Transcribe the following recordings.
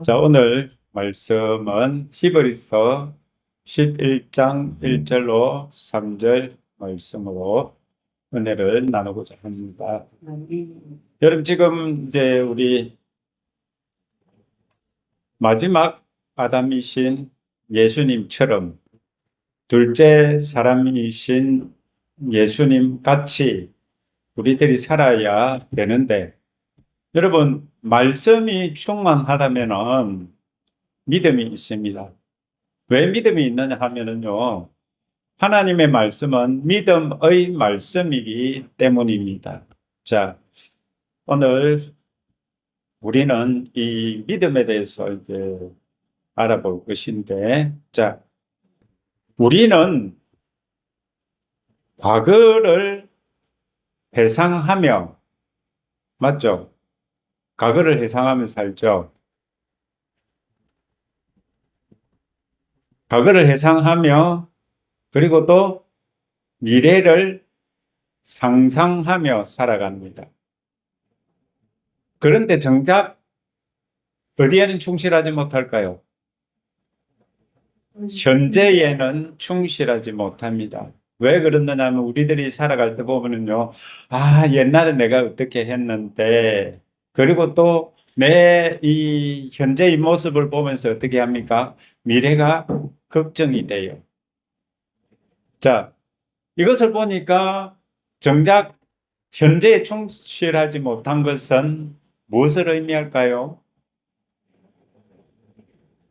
자, 오늘 말씀은 히브리서 11장 1절로 3절 말씀으로 은혜를 나누고자 합니다. 여러분, 지금 이제 우리 마지막 아담이신 예수님처럼 둘째 사람이신 예수님 같이 우리들이 살아야 되는데, 여러분, 말씀이 충만하다면은 믿음이 있습니다. 왜 믿음이 있느냐 하면은요, 하나님의 말씀은 믿음의 말씀이기 때문입니다. 자, 오늘 우리는 이 믿음에 대해서 이제 알아볼 것인데, 자, 우리는 과거를 회상하며, 맞죠? 과거를 회상하며 살죠. 과거를 회상하며, 그리고 또 미래를 상상하며 살아갑니다. 그런데 정작 어디에는 충실하지 못할까요? 현재에는 충실하지 못합니다. 왜 그러느냐 하면 우리들이 살아갈 때 보면은요, 옛날에 내가 어떻게 했는데, 그리고 또 내 이 현재의 모습을 보면서 어떻게 합니까? 미래가 걱정이 돼요. 자, 이것을 보니까 정작 현재에 충실하지 못한 것은 무엇을 의미할까요?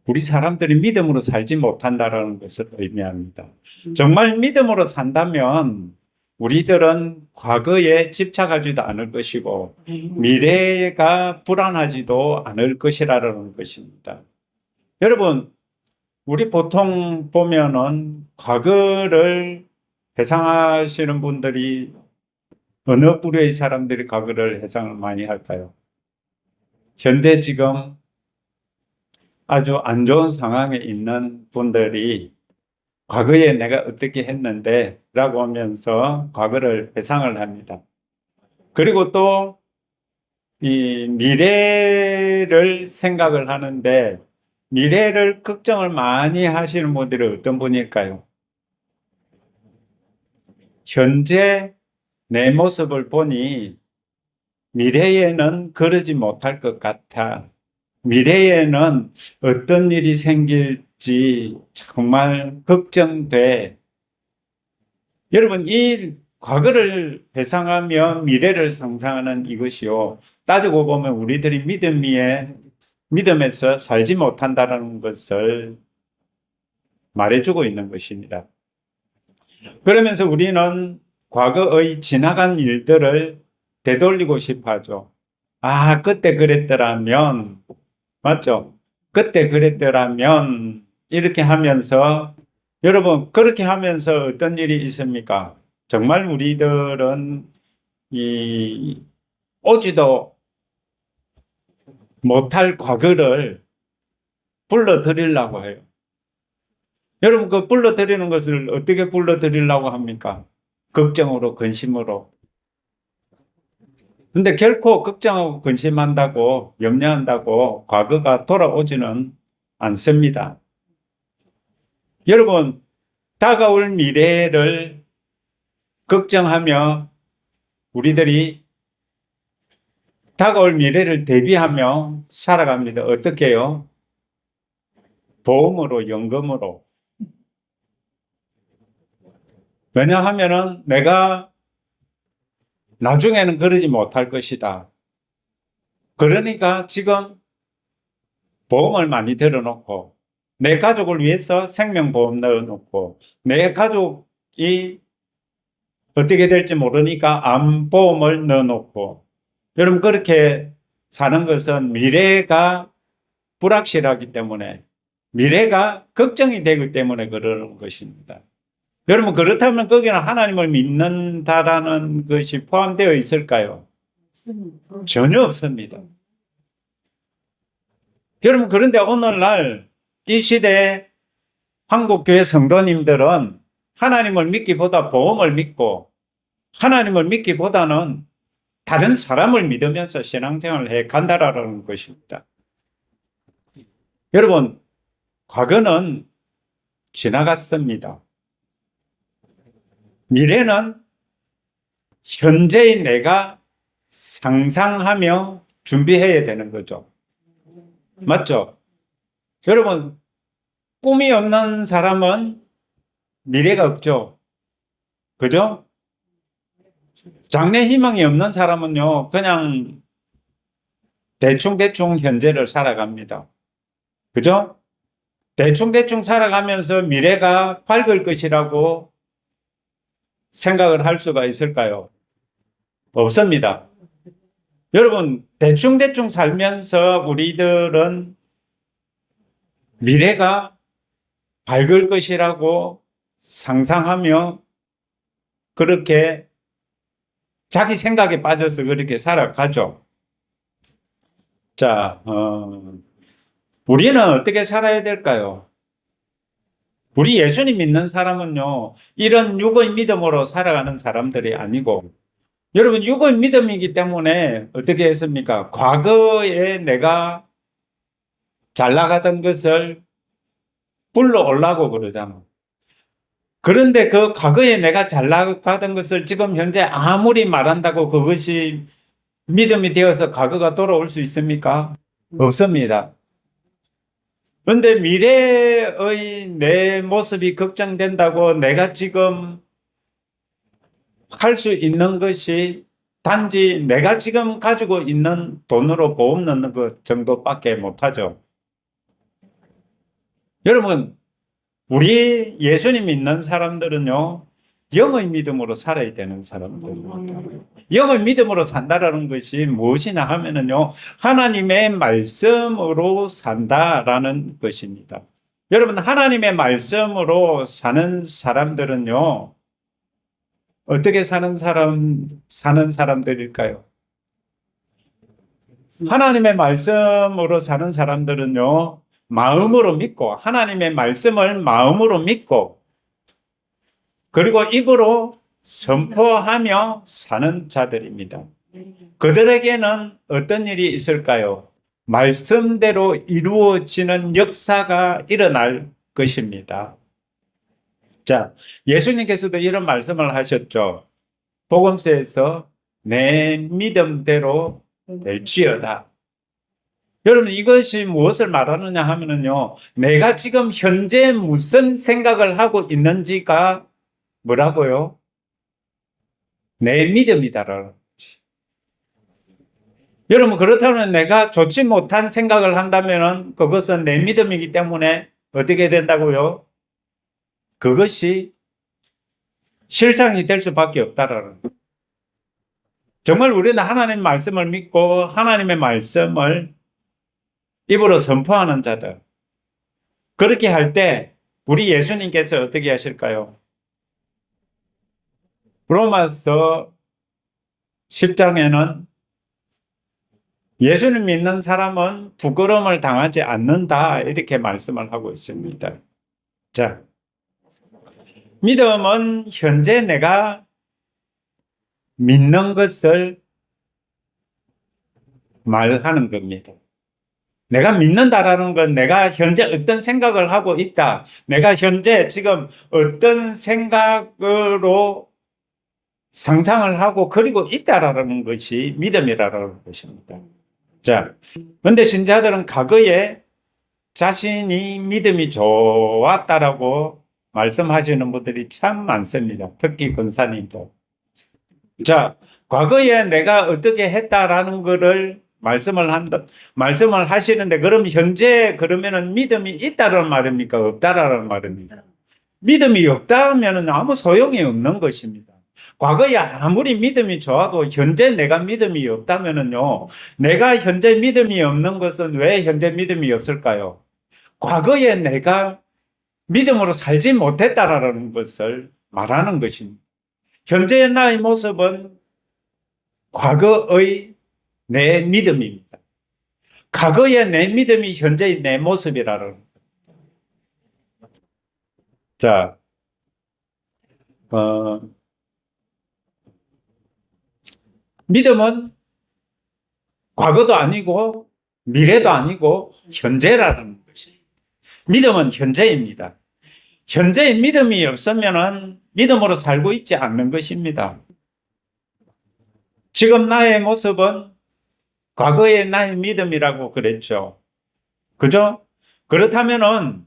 우리 사람들이 믿음으로 살지 못한다는 것을 의미합니다. 정말 믿음으로 산다면 우리들은 과거에 집착하지도 않을 것이고 미래가 불안하지도 않을 것이라는 것입니다. 여러분, 우리 보통 보면은 과거를 회상하시는 분들이 어느 부류의 사람들이 과거를 회상을 많이 할까요? 현재 지금 아주 안 좋은 상황에 있는 분들이 과거에 내가 어떻게 했는데 라고 하면서 과거를 회상을 합니다. 그리고 또 이 미래를 생각을 하는데 미래를 걱정을 많이 하시는 분들이 어떤 분일까요? 현재 내 모습을 보니 미래에는 그러지 못할 것 같아. 미래에는 어떤 일이 생길지 정말 걱정돼. 여러분, 이 과거를 회상하며 미래를 상상하는 이것이요. 따지고 보면 우리들이 믿음에서 살지 못한다는 것을 말해주고 있는 것입니다. 그러면서 우리는 과거의 지나간 일들을 되돌리고 싶어 하죠. 그때 그랬더라면, 맞죠? 그때 그랬더라면, 이렇게 하면서, 여러분, 그렇게 하면서 어떤 일이 있습니까? 정말 우리들은 오지도 못할 과거를 불러들이려고 해요. 여러분, 그 불러들이는 것을 어떻게 불러들이려고 합니까? 걱정으로, 근심으로. 근데 결코 걱정하고 근심한다고, 염려한다고 과거가 돌아오지는 않습니다. 여러분, 다가올 미래를 걱정하며 우리들이 다가올 미래를 대비하며 살아갑니다. 어떻게 해요? 보험으로, 연금으로. 왜냐하면은 내가 나중에는 그러지 못할 것이다. 그러니까 지금 보험을 많이 들어놓고 내 가족을 위해서 생명보험 넣어놓고 내 가족이 어떻게 될지 모르니까 암보험을 넣어놓고 여러분 그렇게 사는 것은 미래가 불확실하기 때문에 미래가 걱정이 되기 때문에 그러는 것입니다. 여러분 그렇다면 거기는 하나님을 믿는다라는 것이 포함되어 있을까요? 전혀 없습니다. 여러분 그런데 오늘날 이 시대에 한국교회 성도님들은 하나님을 믿기보다 보험을 믿고 하나님을 믿기보다는 다른 사람을 믿으면서 신앙생활을 해 간다라는 것입니다. 여러분, 과거는 지나갔습니다. 미래는 현재의 내가 상상하며 준비해야 되는 거죠. 맞죠? 여러분, 꿈이 없는 사람은 미래가 없죠. 그죠? 장래 희망이 없는 사람은요, 그냥 대충대충 현재를 살아갑니다. 그죠? 대충대충 살아가면서 미래가 밝을 것이라고 생각을 할 수가 있을까요? 없습니다. 여러분, 대충대충 살면서 우리들은 미래가 밝을 것이라고 상상하며 그렇게 자기 생각에 빠져서 그렇게 살아가죠. 자, 우리는 어떻게 살아야 될까요? 우리 예수님 믿는 사람은요, 이런 육의 믿음으로 살아가는 사람들이 아니고, 여러분, 육의 믿음이기 때문에 어떻게 했습니까? 과거에 내가 잘 나가던 것을 불러오려고 그러잖아. 그런데 그 과거에 내가 잘 나가던 것을 지금 현재 아무리 말한다고 그것이 믿음이 되어서 과거가 돌아올 수 있습니까? 없습니다. 그런데 미래의 내 모습이 걱정된다고 내가 지금 할 수 있는 것이 단지 내가 지금 가지고 있는 돈으로 보험 넣는 것 정도밖에 못하죠. 여러분, 우리 예수님 믿는 사람들은요, 영의 믿음으로 살아야 되는 사람들입니다. 영의 믿음으로 산다라는 것이 무엇이냐 하면은요, 하나님의 말씀으로 산다라는 것입니다. 여러분, 하나님의 말씀으로 사는 사람들은요, 어떻게 사는 사람들일까요? 하나님의 말씀으로 사는 사람들은요, 마음으로 믿고, 하나님의 말씀을 마음으로 믿고, 그리고 입으로 선포하며 사는 자들입니다. 그들에게는 어떤 일이 있을까요? 말씀대로 이루어지는 역사가 일어날 것입니다. 자, 예수님께서도 이런 말씀을 하셨죠. 복음서에서 내 믿음대로 될지어다. 여러분, 이것이 무엇을 말하느냐 하면요, 내가 지금 현재 무슨 생각을 하고 있는지가 뭐라고요? 내 믿음이다라는 거지. 여러분, 그렇다면 내가 좋지 못한 생각을 한다면 그것은 내 믿음이기 때문에 어떻게 된다고요? 그것이 실상이 될 수밖에 없다라는 거예요. 정말 우리는 하나님 말씀을 믿고 하나님의 말씀을 입으로 선포하는 자들. 그렇게 할 때 우리 예수님께서 어떻게 하실까요? 로마서 10장에는 예수님 믿는 사람은 부끄러움을 당하지 않는다 이렇게 말씀을 하고 있습니다. 자, 믿음은 현재 내가 믿는 것을 말하는 겁니다. 내가 믿는다라는 건 내가 현재 어떤 생각을 하고 있다. 내가 현재 지금 어떤 생각으로 상상을 하고 그리고 있다라는 것이 믿음이라는 것입니다. 자, 근데 신자들은 과거에 자신이 믿음이 좋았다라고 말씀하시는 분들이 참 많습니다. 특히 권사님들. 자, 과거에 내가 어떻게 했다라는 거를 말씀을 하시는데, 그럼 현재 그러면은 믿음이 있다라는 말입니까? 없다라는 말입니까? 믿음이 없다면은 아무 소용이 없는 것입니다. 과거에 아무리 믿음이 좋아도 현재 내가 믿음이 없다면은요, 내가 현재 믿음이 없는 것은 왜 현재 믿음이 없을까요? 과거에 내가 믿음으로 살지 못했다라는 것을 말하는 것입니다. 현재의 나의 모습은 과거의 내 믿음입니다. 과거의 내 믿음이 현재의 내 모습이라는 겁니다. 자, 믿음은 과거도 아니고 미래도 아니고 현재라는 것입니다. 믿음은 현재입니다. 현재의 믿음이 없으면은 믿음으로 살고 있지 않는 것입니다. 지금 나의 모습은 과거의 나의 믿음이라고 그랬죠. 그죠? 그렇다면은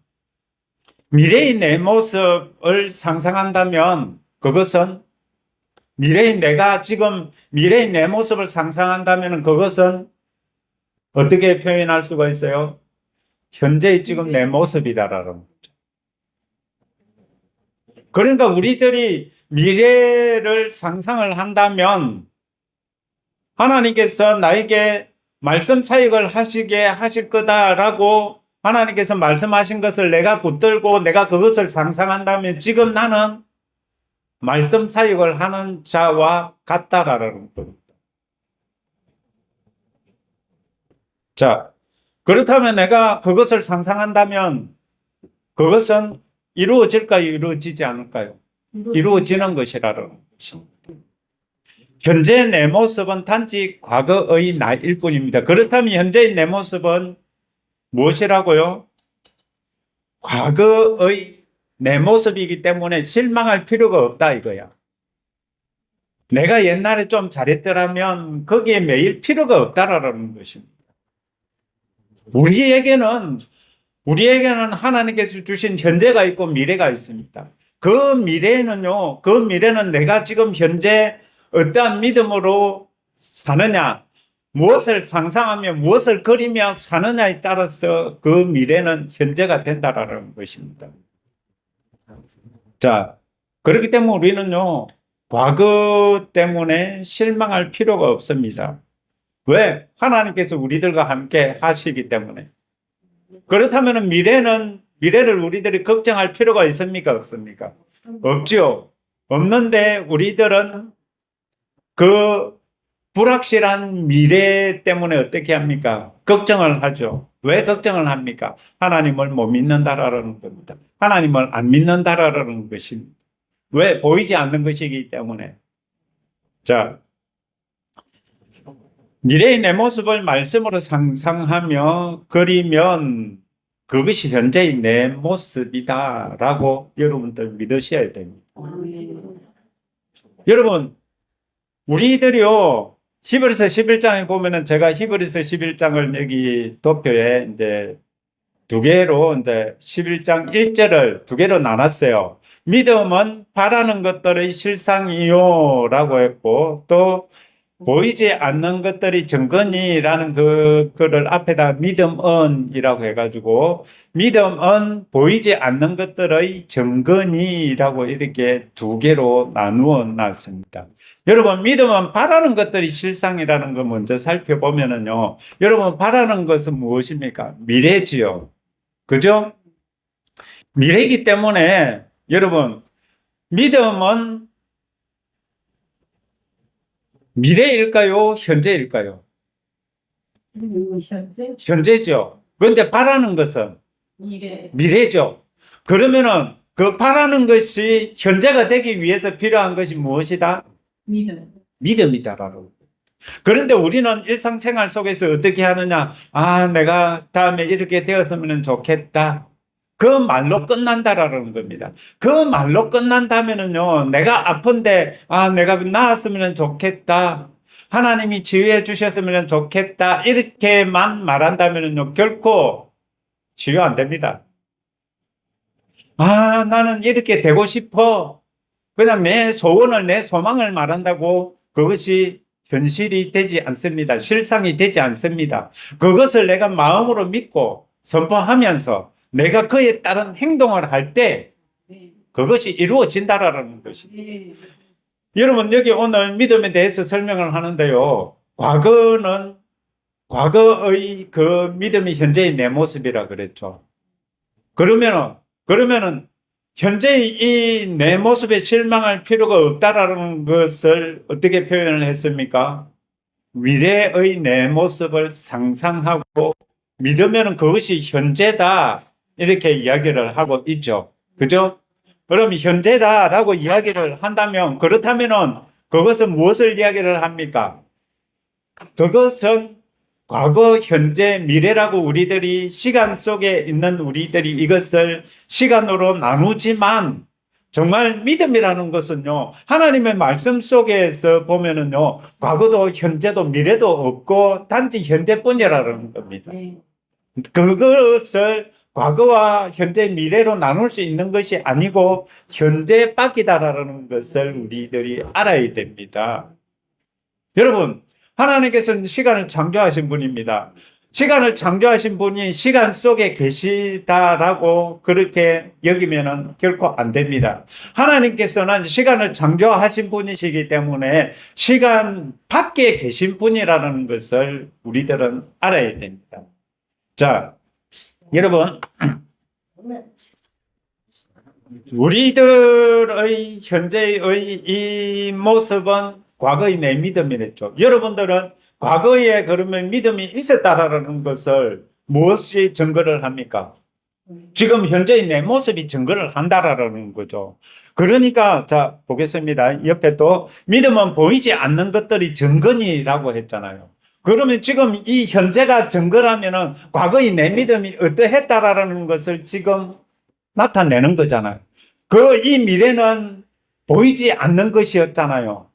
미래의 내 모습을 상상한다면 그것은 미래의 내 모습을 상상한다면 그것은 어떻게 표현할 수가 있어요? 현재의 지금 내 모습이다라는 거죠. 그러니까 우리들이 미래를 상상을 한다면 하나님께서 나에게 말씀 사역을 하시게 하실 거다라고 하나님께서 말씀하신 것을 내가 붙들고 내가 그것을 상상한다면 지금 나는 말씀 사역을 하는 자와 같다라는 겁니다. 자, 그렇다면 내가 그것을 상상한다면 그것은 이루어질까요? 이루어지지 않을까요? 이루어지는 것이라는 것입니다. 현재 내 모습은 단지 과거의 나일 뿐입니다. 그렇다면 현재의 내 모습은 무엇이라고요? 과거의 내 모습이기 때문에 실망할 필요가 없다 이거야. 내가 옛날에 좀 잘했더라면 거기에 매일 필요가 없다라는 것입니다. 우리에게는 하나님께서 주신 현재가 있고 미래가 있습니다. 그 미래는 내가 지금 현재 어떠한 믿음으로 사느냐, 무엇을 상상하며 무엇을 그리며 사느냐에 따라서 그 미래는 현재가 된다라는 것입니다. 자, 그렇기 때문에 우리는요, 과거 때문에 실망할 필요가 없습니다. 왜? 하나님께서 우리들과 함께 하시기 때문에. 그렇다면 미래를 우리들이 걱정할 필요가 있습니까? 없습니까? 없죠. 없는데 우리들은 그 불확실한 미래 때문에 어떻게 합니까? 걱정을 하죠. 왜 걱정을 합니까? 하나님을 못 믿는다라는 겁니다. 하나님을 안 믿는다라는 것입니다. 왜? 보이지 않는 것이기 때문에. 자, 미래의 내 모습을 말씀으로 상상하며 그리면 그것이 현재의 내 모습이다라고 여러분들 믿으셔야 됩니다. 여러분, 우리들이요, 히브리서 11장에 보면은 제가 히브리서 11장을 여기 도표에 이제 두 개로 이제 11장 1절을 두 개로 나눴어요. 믿음은 바라는 것들의 실상이요 라고 했고, 또 보이지 않는 것들이 증거니라는 그거를 앞에다 믿음은이라고 해가지고 믿음은 보이지 않는 것들의 증거니라고 이렇게 두 개로 나누어 놨습니다. 여러분, 믿음은 바라는 것들이 실상이라는 거 먼저 살펴보면은요, 여러분 바라는 것은 무엇입니까? 미래지요. 그죠? 미래이기 때문에 여러분, 믿음은 미래일까요? 현재일까요? 현재죠. 그런데 바라는 것은 미래죠. 그러면은 그 바라는 것이 현재가 되기 위해서 필요한 것이 무엇이다? 믿음이다라고. 그런데 우리는 일상생활 속에서 어떻게 하느냐? 아, 내가 다음에 이렇게 되었으면 좋겠다. 그 말로 끝난다라는 겁니다. 그 말로 끝난다면은요, 내가 아픈데, 아, 내가 나았으면 좋겠다. 하나님이 치유해 주셨으면 좋겠다. 이렇게만 말한다면은요, 결코 치유 안 됩니다. 아, 나는 이렇게 되고 싶어. 그냥 내 소원을, 내 소망을 말한다고 그것이 현실이 되지 않습니다. 실상이 되지 않습니다. 그것을 내가 마음으로 믿고 선포하면서 내가 그에 따른 행동을 할 때 그것이 이루어진다라는 것입니다. 여러분, 여기 오늘 믿음에 대해서 설명을 하는데요. 과거의 그 믿음이 현재의 내 모습이라 그랬죠. 그러면은 현재의 이 내 모습에 실망할 필요가 없다라는 것을 어떻게 표현을 했습니까? 미래의 내 모습을 상상하고 믿으면 그것이 현재다. 이렇게 이야기를 하고 있죠. 그죠? 그럼 현재다라고 이야기를 한다면, 그렇다면은 그것은 무엇을 이야기를 합니까? 그것은 과거, 현재, 미래라고 우리들이 시간 속에 있는 우리들이 이것을 시간으로 나누지만 정말 믿음이라는 것은요, 하나님의 말씀 속에서 보면은요, 과거도 현재도 미래도 없고 단지 현재뿐이라는 겁니다. 그것을 과거와 현재, 미래로 나눌 수 있는 것이 아니고 현재밖이다라는 것을 우리들이 알아야 됩니다. 여러분, 하나님께서는 시간을 창조하신 분입니다. 시간을 창조하신 분이 시간 속에 계시다라고 그렇게 여기면은 결코 안 됩니다. 하나님께서는 시간을 창조하신 분이시기 때문에 시간 밖에 계신 분이라는 것을 우리들은 알아야 됩니다. 자, 여러분, 우리들의 현재의 이 모습은 과거의 내 믿음이랬죠. 여러분들은 과거에 그러면 믿음이 있었다라는 것을 무엇이 증거를 합니까? 지금 현재의 내 모습이 증거를 한다라는 거죠. 그러니까 자 보겠습니다. 옆에 또 믿음은 보이지 않는 것들이 증거니라고 했잖아요. 그러면 지금 이 현재가 증거라면은 과거의 내 믿음이 어떠했다라는 것을 지금 나타내는 거잖아요. 이 미래는 보이지 않는 것이었잖아요.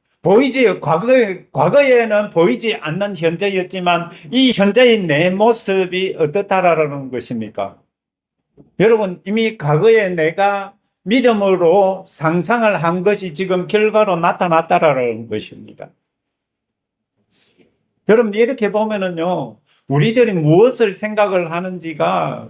과거에는 보이지 않는 현재였지만 이 현재의 내 모습이 어떻다라는 것입니까? 여러분, 이미 과거에 내가 믿음으로 상상을 한 것이 지금 결과로 나타났다라는 것입니다. 여러분, 이렇게 보면은요, 우리들이 무엇을 생각을 하는지가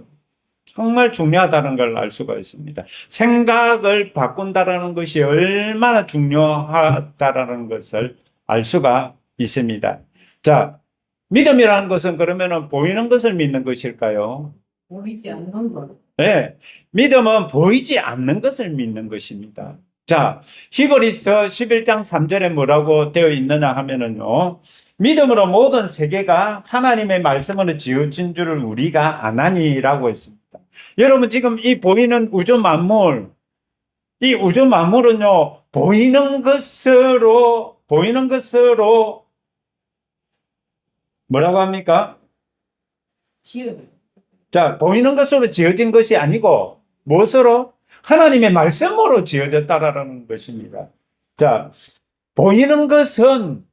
정말 중요하다는 걸 알 수가 있습니다. 생각을 바꾼다라는 것이 얼마나 중요하다라는 것을 알 수가 있습니다. 자, 믿음이라는 것은 그러면은 보이는 것을 믿는 것일까요? 보이지 않는 것. 네. 믿음은 보이지 않는 것을 믿는 것입니다. 자, 히브리서 11장 3절에 뭐라고 되어 있느냐 하면은요, 믿음으로 모든 세계가 하나님의 말씀으로 지어진 줄을 우리가 아나니라고 했습니다. 여러분, 지금 이 보이는 우주 만물, 이 우주 만물은요, 보이는 것으로 뭐라고 합니까? 자, 보이는 것으로 지어진 것이 아니고, 무엇으로? 하나님의 말씀으로 지어졌다라는 것입니다. 자, 보이는 것은,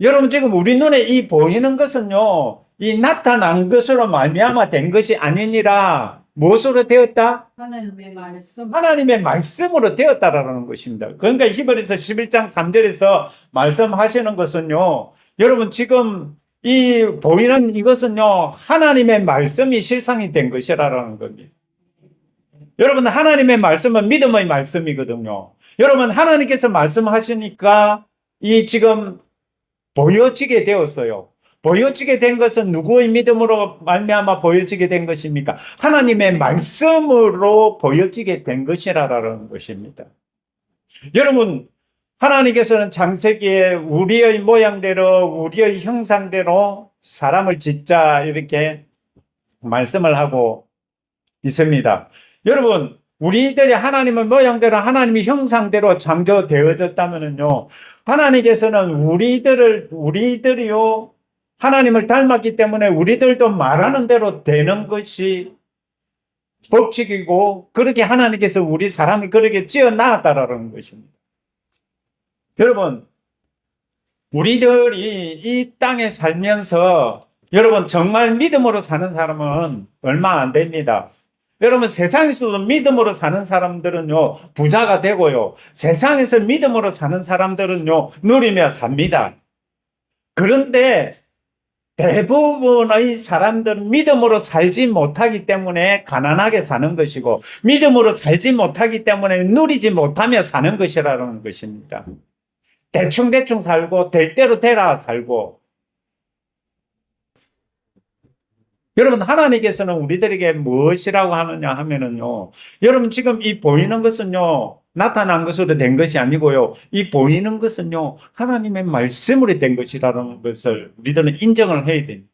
여러분 지금 우리 눈에 이 보이는 것은요, 이 나타난 것으로 말미암아 된 것이 아니니라, 무엇으로 되었다? 하나님의 말씀으로 되었다라는 것입니다. 그러니까 히브리서 11장 3절에서 말씀하시는 것은요, 여러분 지금 이 보이는 이것은요, 하나님의 말씀이 실상이 된 것이라는 겁니다. 여러분, 하나님의 말씀은 믿음의 말씀이거든요. 여러분, 하나님께서 말씀하시니까 이 지금 보여지게 되었어요. 보여지게 된 것은 누구의 믿음으로 말미암아 보여지게 된 것입니까? 하나님의 말씀으로 보여지게 된 것이라는 것입니다. 여러분, 하나님께서는 창세기에 우리의 모양대로 우리의 형상대로 사람을 짓자 이렇게 말씀을 하고 있습니다. 여러분, 우리들이 하나님의 모양대로 하나님의 형상대로 창조되어졌다면요, 하나님께서는 우리들이요 하나님을 닮았기 때문에 우리들도 말하는 대로 되는 것이 법칙이고, 그렇게 하나님께서 우리 사람을 그렇게 지어놨다라는 것입니다. 여러분, 우리들이 이 땅에 살면서 여러분 정말 믿음으로 사는 사람은 얼마 안 됩니다. 여러분, 세상에서도 믿음으로 사는 사람들은요 부자가 되고요, 세상에서 믿음으로 사는 사람들은요 누리며 삽니다. 그런데 대부분의 사람들은 믿음으로 살지 못하기 때문에 가난하게 사는 것이고, 믿음으로 살지 못하기 때문에 누리지 못하며 사는 것이라는 것입니다. 대충 살고 될 대로 되라 살고. 여러분, 하나님께서는 우리들에게 무엇이라고 하느냐 하면은요, 여러분 지금 이 보이는 것은요 나타난 것으로 된 것이 아니고요, 이 보이는 것은요 하나님의 말씀으로 된 것이라는 것을 우리들은 인정을 해야 됩니다.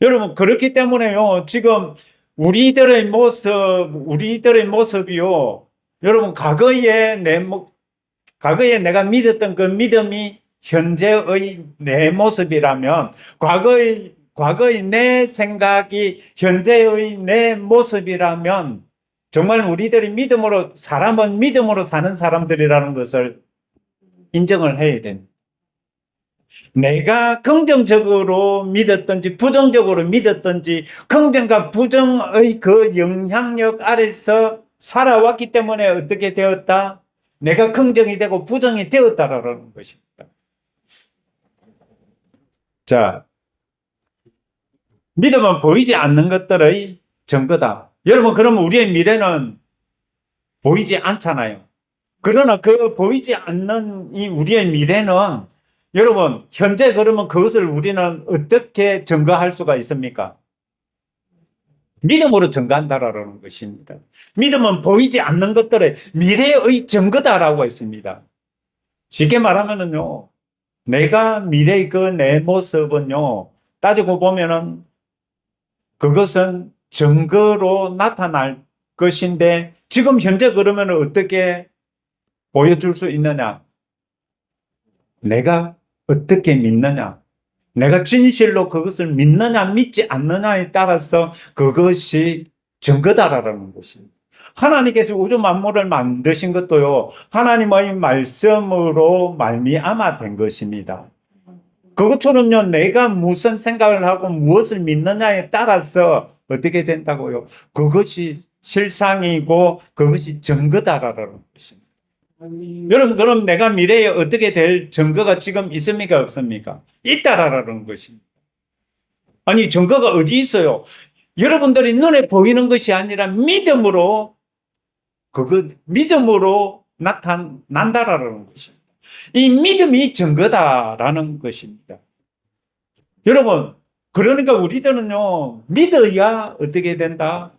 여러분, 그렇기 때문에요 지금 우리들의 모습이요, 여러분 과거에 내가 믿었던 그 믿음이 현재의 내 모습이라면, 과거의 내 생각이 현재의 내 모습이라면, 정말 우리들이 사람은 믿음으로 사는 사람들이라는 것을 인정을 해야 됩니다. 내가 긍정적으로 믿었든지 부정적으로 믿었든지 긍정과 부정의 그 영향력 아래서 살아왔기 때문에 어떻게 되었다? 내가 긍정이 되고 부정이 되었다라는 것입니다. 자, 믿음은 보이지 않는 것들의 증거다. 여러분, 그러면 우리의 미래는 보이지 않잖아요. 그러나 그 보이지 않는 이 우리의 미래는 여러분, 현재 그러면 그것을 우리는 어떻게 증거할 수가 있습니까? 믿음으로 증거한다라는 것입니다. 믿음은 보이지 않는 것들의 미래의 증거다라고 했습니다. 쉽게 말하면은요, 내가 미래의 그 내 모습은요, 따지고 보면은 그것은 증거로 나타날 것인데, 지금 현재 그러면 어떻게 보여줄 수 있느냐? 내가 어떻게 믿느냐? 내가 진실로 그것을 믿느냐, 믿지 않느냐에 따라서 그것이 증거다라는 것입니다. 하나님께서 우주 만물을 만드신 것도요, 하나님의 말씀으로 말미암아 된 것입니다. 그것처럼요, 내가 무슨 생각을 하고 무엇을 믿느냐에 따라서 어떻게 된다고요? 그것이 실상이고 그것이 증거다라는 것입니다. 여러분, 그럼 내가 미래에 어떻게 될 증거가 지금 있습니까? 없습니까? 있다라는 것입니다. 아니, 증거가 어디 있어요? 여러분들이 눈에 보이는 것이 아니라 믿음으로 나타난다라는 것입니다. 이 믿음이 증거다라는 것입니다. 여러분, 그러니까 우리들은요, 믿어야 어떻게 된다?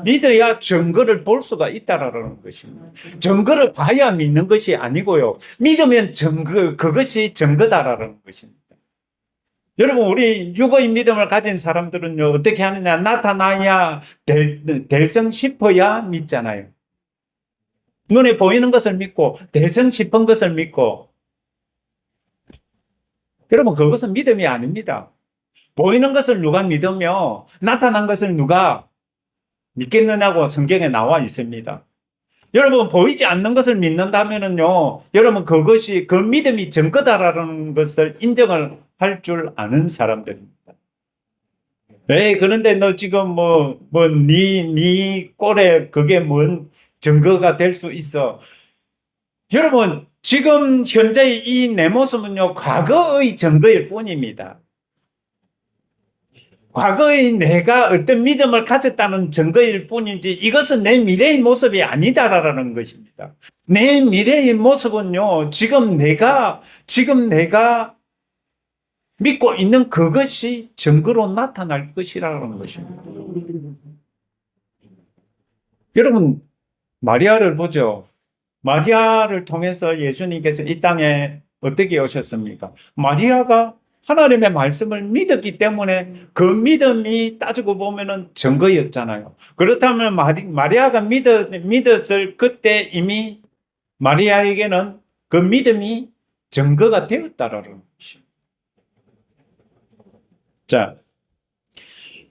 믿어야 증거를 볼 수가 있다라는 것입니다. 증거를 봐야 믿는 것이 아니고요. 믿으면 그것이 증거다라는 것입니다. 여러분, 우리 육의 믿음을 가진 사람들은요, 어떻게 하느냐? 나타나야 될성 싶어야 믿잖아요. 눈에 보이는 것을 믿고, 될성 싶은 것을 믿고. 여러분, 그것은 믿음이 아닙니다. 보이는 것을 누가 믿으며, 나타난 것을 누가 믿겠느냐고 성경에 나와 있습니다. 여러분, 보이지 않는 것을 믿는다면은요, 여러분, 그 믿음이 증거다라는 것을 인정을 할 줄 아는 사람들입니다. 그런데 너 지금 네 꼴에 그게 뭔 증거가 될 수 있어. 여러분, 지금 현재의 이 내 모습은요, 과거의 증거일 뿐입니다. 과거에 내가 어떤 믿음을 가졌다는 증거일 뿐이지 이것은 내 미래의 모습이 아니다라는 것입니다. 내 미래의 모습은요, 지금 내가 믿고 있는 그것이 증거로 나타날 것이라는 것입니다. 여러분, 마리아를 보죠. 마리아를 통해서 예수님께서 이 땅에 어떻게 오셨습니까? 마리아가 하나님의 말씀을 믿었기 때문에 그 믿음이 따지고 보면은 증거였잖아요. 그렇다면 마리아가 믿었을 그때 이미 마리아에게는 그 믿음이 증거가 되었다라는 것입니다. 자,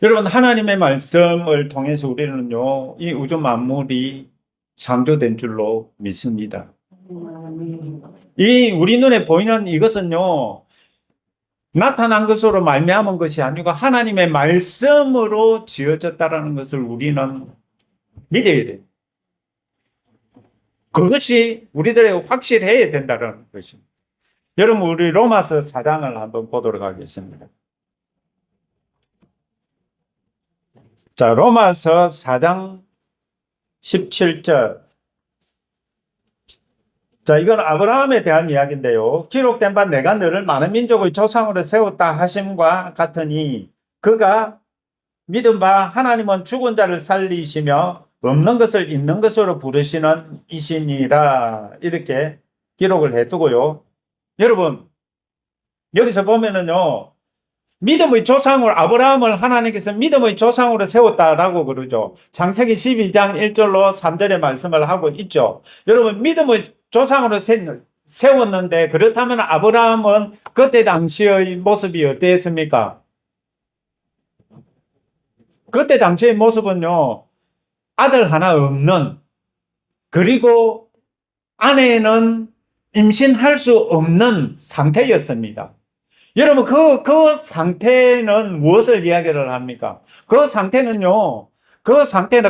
여러분, 하나님의 말씀을 통해서 우리는요, 이 우주 만물이 창조된 줄로 믿습니다. 이 우리 눈에 보이는 이것은요, 나타난 것으로 말미암은 것이 아니고 하나님의 말씀으로 지어졌다라는 것을 우리는 믿어야 돼요. 그것이 우리들의 확실해야 된다는 것입니다. 여러분, 우리 로마서 4장을 한번 보도록 하겠습니다. 자, 로마서 4장 17절. 자, 이건 아브라함에 대한 이야기인데요. 기록된 바 내가 너를 많은 민족의 조상으로 세웠다 하심과 같으니 그가 믿은 바 하나님은 죽은 자를 살리시며 없는 것을 있는 것으로 부르시는 이시니라. 이렇게 기록을 해두고요. 여러분, 여기서 보면은요, 믿음의 조상으로, 아브라함을 하나님께서 믿음의 조상으로 세웠다라고 그러죠. 창세기 12장 1절로 3절의 말씀을 하고 있죠. 여러분, 믿음의 조상으로 세웠는데, 그렇다면 아브라함은 그때 당시의 모습이 어땠습니까? 그때 당시의 모습은요, 아들 하나 없는, 그리고 아내는 임신할 수 없는 상태였습니다. 여러분, 그 상태는 무엇을 이야기를 합니까? 그 상태는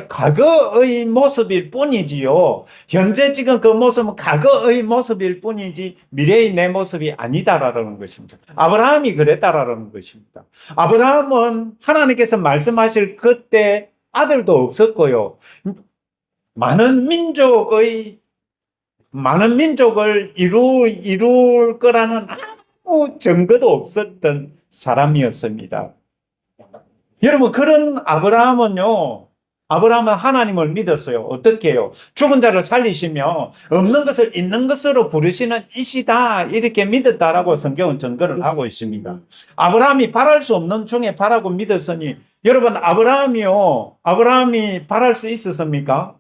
과거의 모습일 뿐이지요. 현재 지금 그 모습은 과거의 모습일 뿐이지 미래의 내 모습이 아니다라는 것입니다. 아브라함이 그랬다라는 것입니다. 아브라함은 하나님께서 말씀하실 그때 아들도 없었고요. 많은 민족을 이룰 거라는 아무 증거도 없었던 사람이었습니다. 여러분, 그런 아브라함은 하나님을 믿었어요. 어떻게 해요? 죽은 자를 살리시며 없는 것을 있는 것으로 부르시는 이시다. 이렇게 믿었다라고 성경은 증거를 하고 있습니다. 아브라함이 바랄 수 없는 중에 바라고 믿었으니, 여러분, 아브라함이 바랄 수 있었습니까?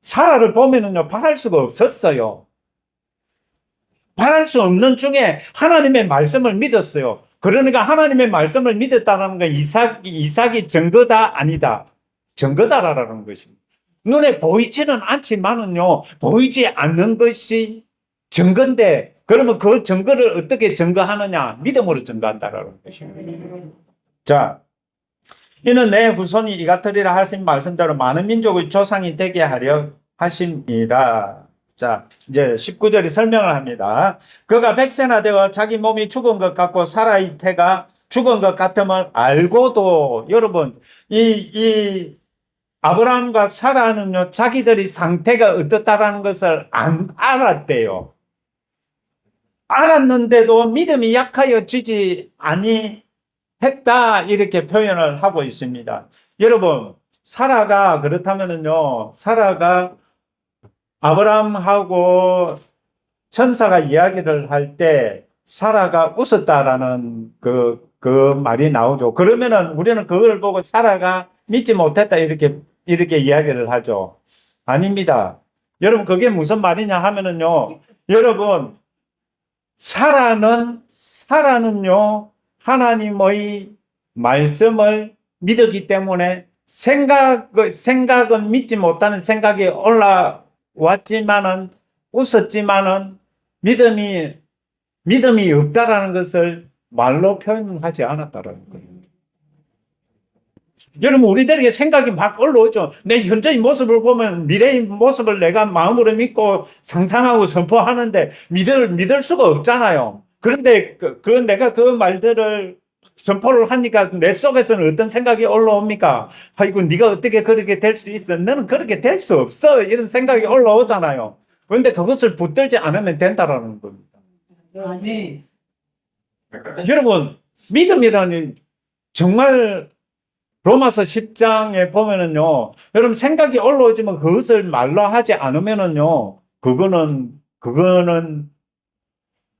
사라를 보면은요, 바랄 수가 없었어요. 바랄 수 없는 중에 하나님의 말씀을 믿었어요. 그러니까 하나님의 말씀을 믿었다는 건 이삭이 증거다, 아니다. 증거다라는 것입니다. 눈에 보이지는 않지만은요, 보이지 않는 것이 증거인데, 그러면 그 증거를 어떻게 증거하느냐? 믿음으로 증거한다라는 것입니다. 자, 이는 내 후손이 이같으리라 하신 말씀대로 많은 민족의 조상이 되게 하려 하심이라. 자, 이제 19절이 설명을 합니다. 그가 백세나 되어 자기 몸이 죽은 것 같고 사라의 태가 죽은 것 같음을 알고도, 여러분, 이 아브라함과 사라는요, 자기들이 상태가 어떻다라는 것을 알았대요. 알았는데도 믿음이 약하여지지 아니했다, 이렇게 표현을 하고 있습니다. 여러분, 사라가 아브라함하고 천사가 이야기를 할 때 사라가 웃었다라는 그 말이 나오죠. 그러면은 우리는 그걸 보고 사라가 믿지 못했다, 이렇게 이야기를 하죠. 아닙니다. 여러분, 그게 무슨 말이냐 하면은요, 여러분, 사라는요, 하나님의 말씀을 믿었기 때문에 생각은 믿지 못하는 생각이 올라왔지만은, 웃었지만은, 믿음이 없다라는 것을 말로 표현하지 않았다라는 거예요. 여러분, 우리들에게 생각이 막 올라오죠. 내 현재의 모습을 보면 미래의 모습을 내가 마음으로 믿고 상상하고 선포하는데 믿을 수가 없잖아요. 그런데 내가 그 말들을 선포를 하니까 내 속에서는 어떤 생각이 올라옵니까? 아이고, 네가 어떻게 그렇게 될 수 있어? 너는 그렇게 될 수 없어. 이런 생각이 올라오잖아요. 그런데 그것을 붙들지 않으면 된다라는 겁니다. 아멘. 여러분, 믿음이라는 정말 로마서 10장에 보면은요, 여러분, 생각이 올라오지만 그것을 말로 하지 않으면은요, 그거는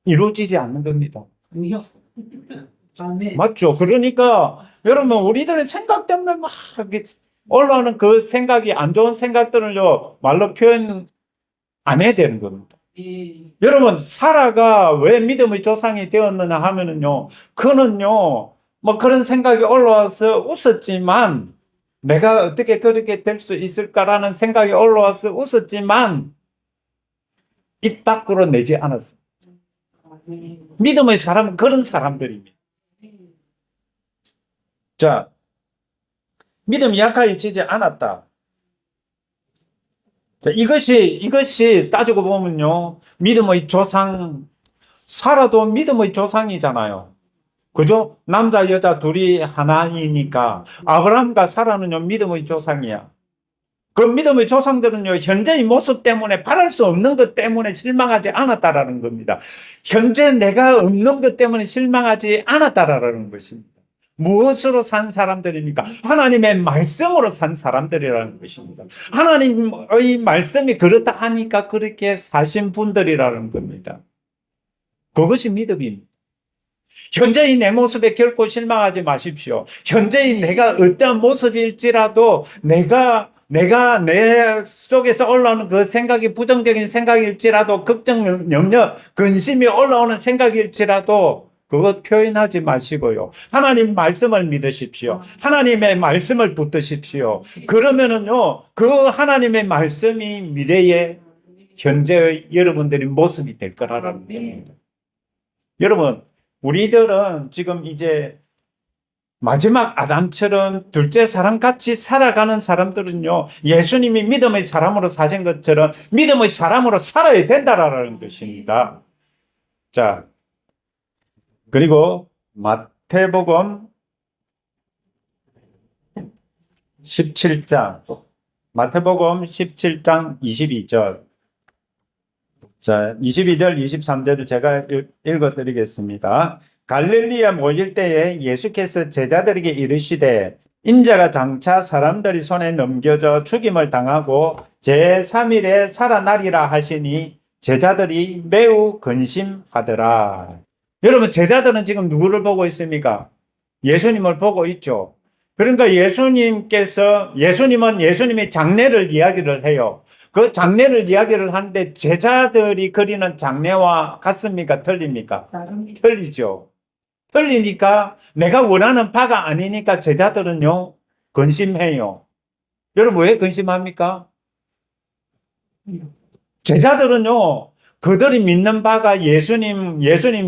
이루어지지 않는 겁니다. 아니요. 아멘. 맞죠? 그러니까 여러분, 우리들의 생각 때문에 막 올라오는 그 생각이, 안 좋은 생각들을요, 말로 표현 안 해야 되는 겁니다. 예. 여러분, 사라가 왜 믿음의 조상이 되었느냐 하면은요, 그는요, 뭐 그런 생각이 올라와서 웃었지만, 내가 어떻게 그렇게 될 수 있을까라는 생각이 올라와서 웃었지만, 입 밖으로 내지 않았어. 아멘. 믿음의 사람은 그런 사람들입니다. 자, 믿음이 약해지지 않았다. 자, 이것이 따지고 보면요, 믿음의 조상, 사라도 믿음의 조상이잖아요. 그죠? 남자, 여자 둘이 하나이니까. 아브라함과 사라는요, 믿음의 조상이야. 그 믿음의 조상들은요, 현재의 모습 때문에, 바랄 수 없는 것 때문에 실망하지 않았다라는 겁니다. 현재 내가 없는 것 때문에 실망하지 않았다라는 것입니다. 무엇으로 산 사람들입니까? 하나님의 말씀으로 산 사람들이라는 것입니다. 하나님의 말씀이 그렇다 하니까 그렇게 사신 분들이라는 겁니다. 그것이 믿음입니다. 현재의 내 모습에 결코 실망하지 마십시오. 현재의 내가 어떠한 모습일지라도 내가 내가 내 속에서 올라오는 그 생각이 부정적인 생각일지라도 걱정, 염려, 근심이 올라오는 생각일지라도 그것 표현하지 마시고요. 하나님 말씀을 믿으십시오. 하나님의 말씀을 붙드십시오. 그러면은요, 그 하나님의 말씀이 미래의 현재의 여러분들의 모습이 될 거라는 겁니다. 여러분, 우리들은 지금 이제 마지막 아담처럼 둘째 사람같이 살아가는 사람들은요, 예수님이 믿음의 사람으로 사신 것처럼 믿음의 사람으로 살아야 된다라는 것입니다. 자, 그리고 마태복음 17장, 마태복음 17장 22절. 자, 22절, 23절을 제가 읽어드리겠습니다. 갈릴리에 모일 때에 예수께서 제자들에게 이르시되 인자가 장차 사람들이 손에 넘겨져 죽임을 당하고 제3일에 살아나리라 하시니 제자들이 매우 근심하더라. 여러분, 제자들은 지금 누구를 보고 있습니까? 예수님을 보고 있죠. 그러니까 예수님은 예수님의 장례를 이야기를 해요. 그 장례를 이야기를 하는데 제자들이 그리는 장례와 같습니까? 틀립니까? 틀리죠. 틀리니까 내가 원하는 바가 아니니까 제자들은요, 근심해요. 여러분, 왜 근심합니까? 제자들은요, 그들이 믿는 바가 예수님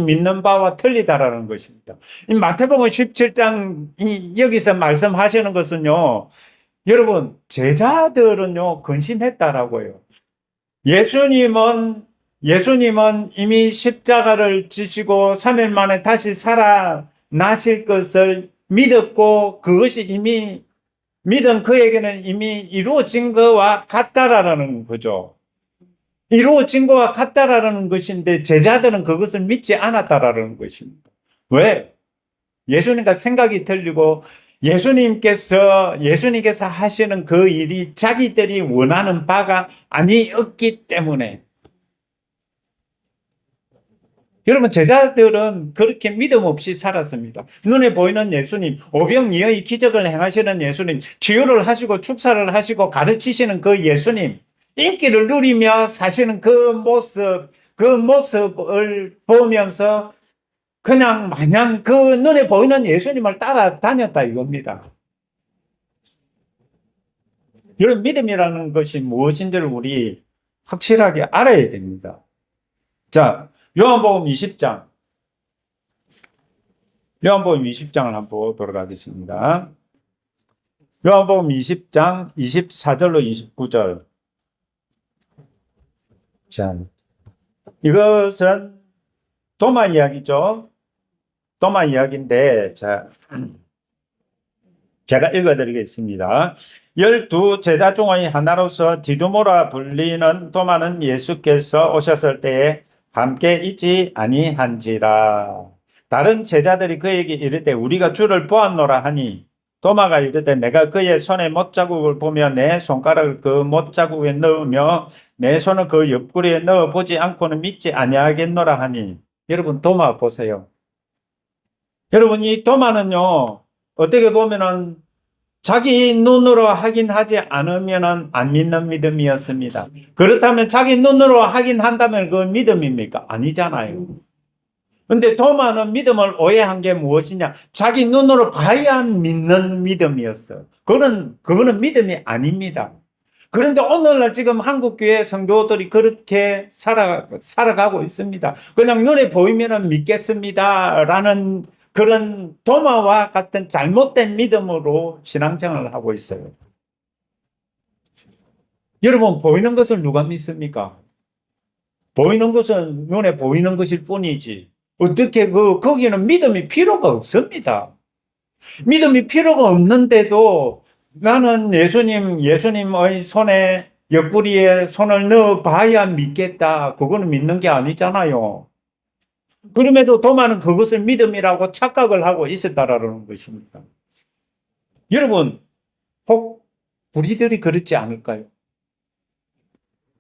믿는 바와 틀리다라는 것입니다. 이 마태복음 17장 여기서 말씀하시는 것은요, 여러분, 제자들은요, 근심했다라고요. 예수님은 이미 십자가를 지시고 3일 만에 다시 살아나실 것을 믿었고, 그것이 이미 믿은 그에게는 이미 이루어진 것과 같다라는 거죠. 이루어진 것과 같다라는 것인데 제자들은 그것을 믿지 않았다라는 것입니다. 왜? 예수님과 생각이 틀리고 예수님께서 하시는 그 일이 자기들이 원하는 바가 아니었기 때문에. 여러분, 제자들은 그렇게 믿음 없이 살았습니다. 눈에 보이는 예수님, 오병이어의 기적을 행하시는 예수님, 치유를 하시고 축사를 하시고 가르치시는 그 예수님, 인기를 누리며 사시는 그 모습을 보면서 그냥 마냥 그 눈에 보이는 예수님을 따라다녔다 이겁니다. 여러분, 믿음이라는 것이 무엇인지를 우리 확실하게 알아야 됩니다. 자, 요한복음 20장. 요한복음 20장을 한번 보도록 하겠습니다. 요한복음 20장 24절로 29절. 자, 이것은 도마 이야기죠. 도마 이야기인데, 자, 제가 읽어드리겠습니다. 12 제자 중의 하나로서 디두모라 불리는 도마는 예수께서 오셨을 때에 함께 있지 아니한지라. 다른 제자들이 그에게 이르되 우리가 주를 보았노라 하니 도마가 이르되 내가 그의 손에 못자국을 보며 내 손가락을 그 못자국에 넣으며 내 손을 그 옆구리에 넣어 보지 않고는 믿지 아니하겠노라 하니. 여러분, 도마 보세요. 여러분, 이 도마는요, 어떻게 보면은 자기 눈으로 확인하지 않으면은 안 믿는 믿음이었습니다. 그렇다면 자기 눈으로 확인한다면 그건 믿음입니까? 아니잖아요. 근데 도마는 믿음을 오해한 게 무엇이냐? 자기 눈으로 봐야 믿는 믿음이었어요. 그거는 믿음이 아닙니다. 그런데 오늘날 지금 한국교회 성도들이 그렇게 살아가고 있습니다. 그냥 눈에 보이면 믿겠습니다라는 그런 도마와 같은 잘못된 믿음으로 신앙생활을 하고 있어요. 여러분, 보이는 것을 누가 믿습니까? 보이는 것은 눈에 보이는 것일 뿐이지. 어떻게 거기는 믿음이 필요가 없습니다. 믿음이 필요가 없는데도 나는 예수님의 손에 옆구리에 손을 넣어 봐야 믿겠다. 그거는 믿는 게 아니잖아요. 그럼에도 도마는 그것을 믿음이라고 착각을 하고 있었다라는 것입니다. 여러분, 혹 우리들이 그렇지 않을까요?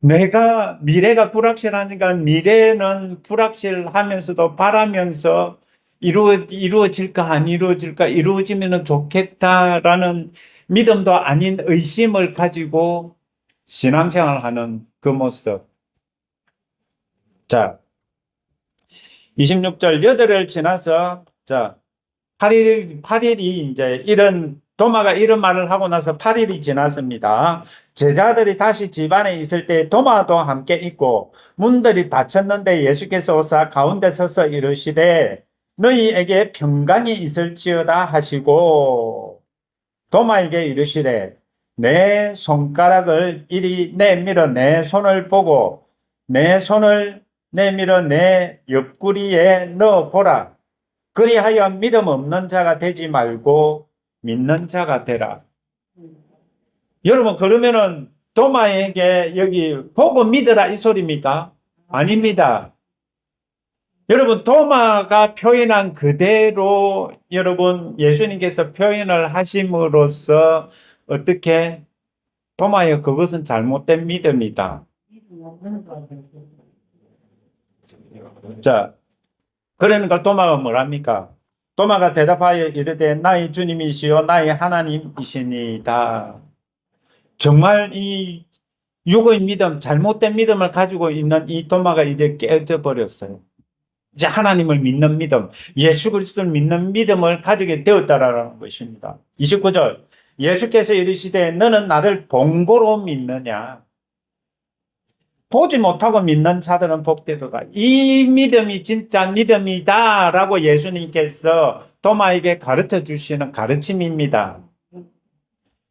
미래가 불확실하니까 미래는 불확실하면서도 바라면서 이루어질까 안 이루어질까 이루어지면 좋겠다라는 믿음도 아닌 의심을 가지고 신앙생활을 하는 그 모습. 자, 26절 8일 지나서 자, 8일이 이제 도마가 이런 말을 하고 나서 8일이 지났습니다. 제자들이 다시 집안에 있을 때 도마도 함께 있고 문들이 닫혔는데 예수께서 오사 가운데 서서 이르시되 너희에게 평강이 있을지어다 하시고 도마에게 이르시되 내 손가락을 이리 내밀어 내 손을 보고 내 손을 내밀어 내 옆구리에 넣어 보라. 그리하여 믿음 없는 자가 되지 말고 믿는 자가 되라. 여러분, 그러면은 도마에게 여기 보고 믿으라 이 소리입니까? 아닙니다. 여러분, 도마가 표현한 그대로 여러분 예수님께서 표현을 하심으로써 어떻게 도마의 그것은 잘못된 믿음이다. 자, 그러니까 도마가 뭐랍니까? 도마가 대답하여 이르되 나의 주님이시요 나의 하나님이시니이다. 정말 이 육의 믿음, 잘못된 믿음을 가지고 있는 이 도마가 이제 깨져 버렸어요. 이제 하나님을 믿는 믿음, 예수 그리스도를 믿는 믿음을 가지게 되었다라는 것입니다. 29절 예수께서 이르시되 너는 나를 본고로 믿느냐? 보지 못하고 믿는 자들은 복되도다. 이 믿음이 진짜 믿음이다라고 예수님께서 도마에게 가르쳐 주시는 가르침입니다.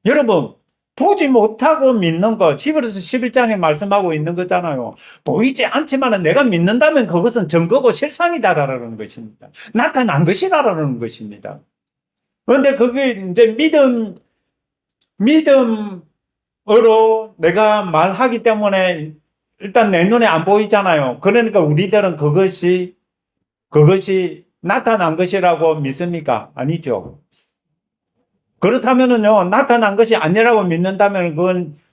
여러분, 보지 못하고 믿는 것, 히브리서 11장에 말씀하고 있는 거잖아요. 보이지 않지만 내가 믿는다면 그것은 증거고 실상이다라는 것입니다. 나타난 것이라는 것입니다. 그런데 그게 이제 믿음으로 내가 말하기 때문에 일단 내 눈에 안 보이잖아요. 그러니까 우리들은 그것이 나타난 것이라고 믿습니까? 아니죠. 그렇다면은요, 나타난 것이 아니라고 믿는다면